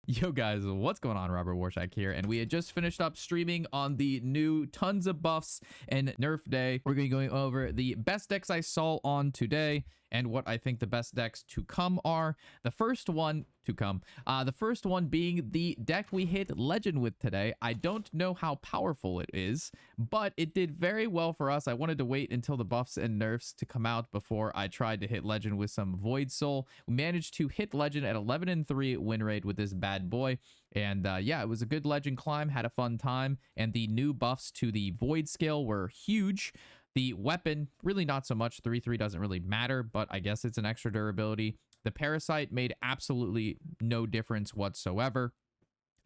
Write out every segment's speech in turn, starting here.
Yo guys, what's going on? Robert Warshack here, and we had just finished up streaming on the new tons of buffs and nerf day. We're going to be going over the best decks I saw on today and what I think the best decks to come are. The first one being the deck we hit legend with today. I don't know how powerful it is, but it did very well for us. I wanted to wait until the buffs and nerfs to come out before I tried to hit legend with some Void Soul. We managed to hit legend at 11-3 win rate with this bad boy. And yeah, it was a good legend climb, had a fun time, and the new buffs to the Void scale were huge. The weapon, really not so much. 3/3 doesn't really matter, but I guess it's an extra durability. The Parasite made absolutely no difference whatsoever.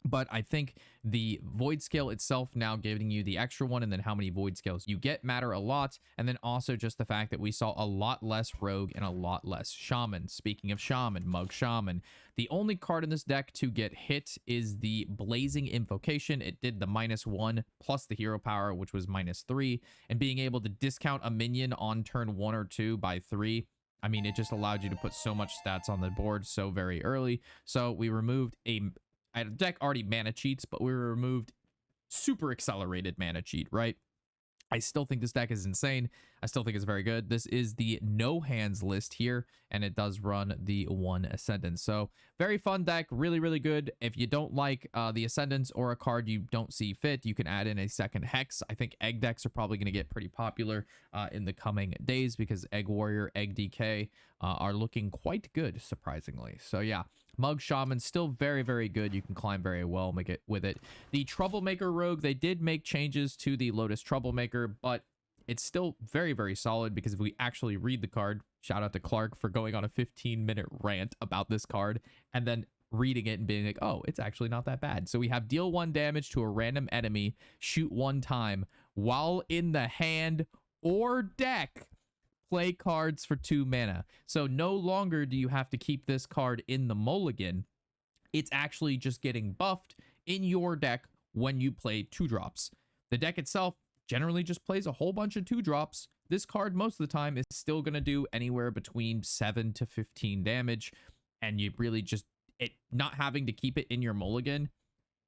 But I think the Void scale itself now giving you the extra one, and then how many Void scales you get matter a lot. And then also just the fact that we saw a lot less Rogue and a lot less Shaman. Speaking of Shaman, Mug Shaman. The only card in this deck to get hit is the Blazing Invocation. It did the -1 plus the hero power, which was -3. And being able to discount a minion on turn 1 or 2 by 3. I mean, it just allowed you to put so much stats on the board so very early. So we removed I had a deck already mana cheats, but we removed super accelerated mana cheat, right? I still think this deck is insane. I still think it's very good. This is the no hands list here, and it does run the 1 Ascendance. So very fun deck, really, really good. If you don't like the Ascendance or a card you don't see fit, you can add in a second Hex. I think Egg decks are probably going to get pretty popular in the coming days because Egg Warrior, Egg DK are looking quite good, surprisingly. So yeah, Mug Shaman still very, very good. You can climb very well with it. The Troublemaker Rogue, they did make changes to the Lotus Troublemaker, but it's still very, very solid because if we actually read the card, shout out to Clark for going on a 15-minute rant about this card and then reading it and being like, oh, it's actually not that bad. So we have deal 1 damage to a random enemy, shoot 1 time while in the hand or deck. Play cards for 2 mana. So no longer do you have to keep this card in the mulligan. It's actually just getting buffed in your deck when you play 2-drops. The deck itself generally just plays a whole bunch of 2-drops. This card most of the time is still going to do anywhere between 7 to 15 damage. And you really just, not having to keep it in your mulligan,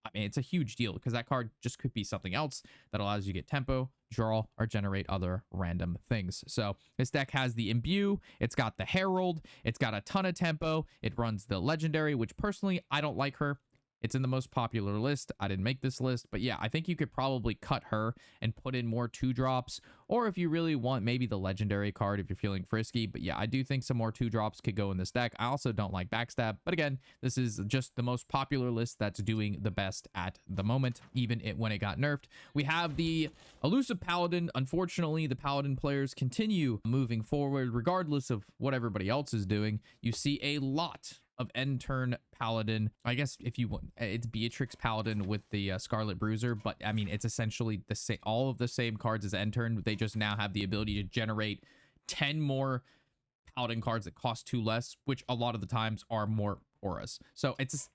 I mean, it's a huge deal because that card just could be something else that allows you to get tempo, draw, or generate other random things. So this deck has the Imbue, it's got the Herald, it's got a ton of tempo, it runs the Legendary, which personally, I don't like her. It's in the most popular list. I didn't make this list, but yeah, I think you could probably cut her and put in more 2-drops, or if you really want, maybe the Legendary card if you're feeling frisky. But yeah, I do think some more 2-drops could go in this deck. I also don't like Backstab, but again, this is just the most popular list that's doing the best at the moment, even when it got nerfed. We have the Elusive Paladin. Unfortunately, the Paladin players continue moving forward regardless of what everybody else is doing. You see a lot of end turn Paladin. I guess if you want, it's Beatrix Paladin with the Scarlet Bruiser, but I mean, it's essentially the same, all of the same cards as end turn. They just now have the ability to generate 10 more Paladin cards that cost 2 less, which a lot of the times are more auras. So it's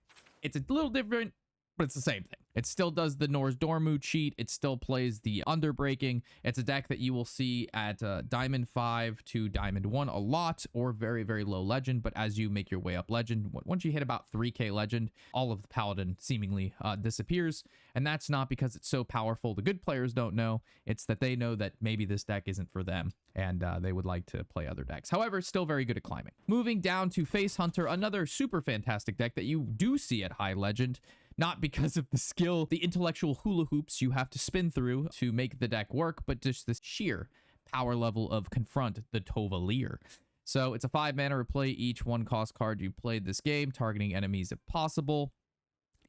a little different, but it's the same thing. It still does the Norse Dormu cheat. It still plays the Underbreaking. It's a deck that you will see at Diamond 5 to Diamond 1 a lot, or very, very low Legend. But as you make your way up Legend, once you hit about 3k Legend, all of the Paladin seemingly disappears. And that's not because it's so powerful. The good players don't know. It's that they know that maybe this deck isn't for them, and they would like to play other decks. However, still very good at climbing. Moving down to Face Hunter, another super fantastic deck that you do see at high Legend. Not because of the skill, the intellectual hula hoops you have to spin through to make the deck work, but just the sheer power level of Confront the Tovalier. So it's a 5 mana replay each 1-cost card you played this game, targeting enemies if possible.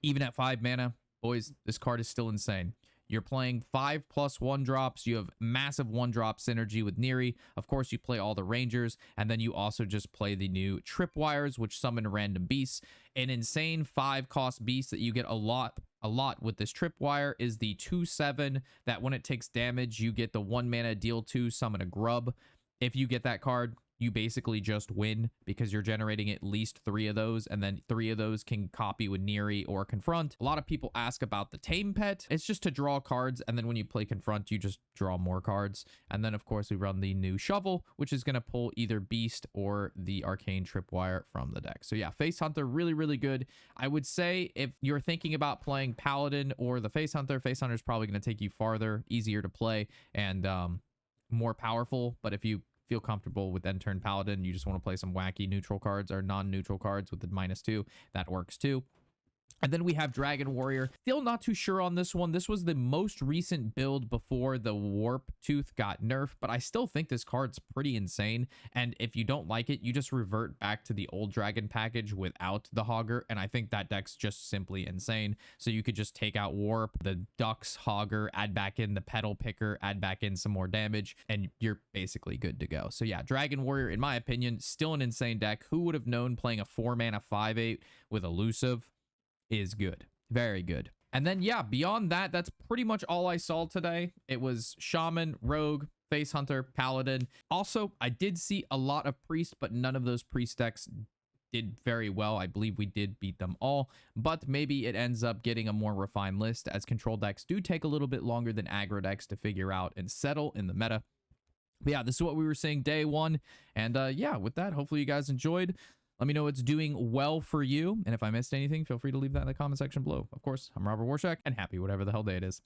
Even at 5 mana, boys, this card is still insane. You're playing 5+ 1-drops. You have massive 1-drop synergy with Neri. Of course, you play all the Rangers, and then you also just play the new Tripwires, which summon random beasts. An insane 5-cost beast that you get a lot with this Tripwire is the 2/7, that when it takes damage, you get the 1 mana deal 2, summon a Grub. If you get that card, you basically just win because you're generating at least 3 of those, and then 3 of those can copy with Neri or Confront. A lot of people ask about the Tame Pet. It's just to draw cards, and then when you play Confront, you just draw more cards. And then, of course, we run the new Shovel, which is going to pull either Beast or the Arcane Tripwire from the deck. So yeah, Face Hunter, really, really good. I would say if you're thinking about playing Paladin or the Face Hunter is probably going to take you farther, easier to play, and more powerful. But if you feel comfortable with end turn Paladin, you just want to play some wacky neutral cards or non-neutral cards with the -2, that works too. And then we have Dragon Warrior. Still not too sure on this one. This was the most recent build before the Warp Tooth got nerfed, but I still think this card's pretty insane. And if you don't like it, you just revert back to the old Dragon package without the Hogger, and I think that deck's just simply insane. So you could just take out Warp, the Ducks, Hogger, add back in the Petal Picker, add back in some more damage, and you're basically good to go. So yeah, Dragon Warrior, in my opinion, still an insane deck. Who would have known playing a 4-mana 5/8 with Elusive is good, very good. And then yeah, beyond that, that's pretty much all I saw today. It was Shaman, Rogue, Face Hunter, Paladin. Also, I did see a lot of Priest, but none of those Priest decks did very well. I believe we did beat them all, but maybe it ends up getting a more refined list, as control decks do take a little bit longer than aggro decks to figure out and settle in the meta. But yeah, this is what we were seeing day one. And yeah, with that, hopefully you guys enjoyed. Let me know what's doing well for you. And if I missed anything, feel free to leave that in the comment section below. Of course, I'm Robert Warshack, and happy whatever the hell day it is.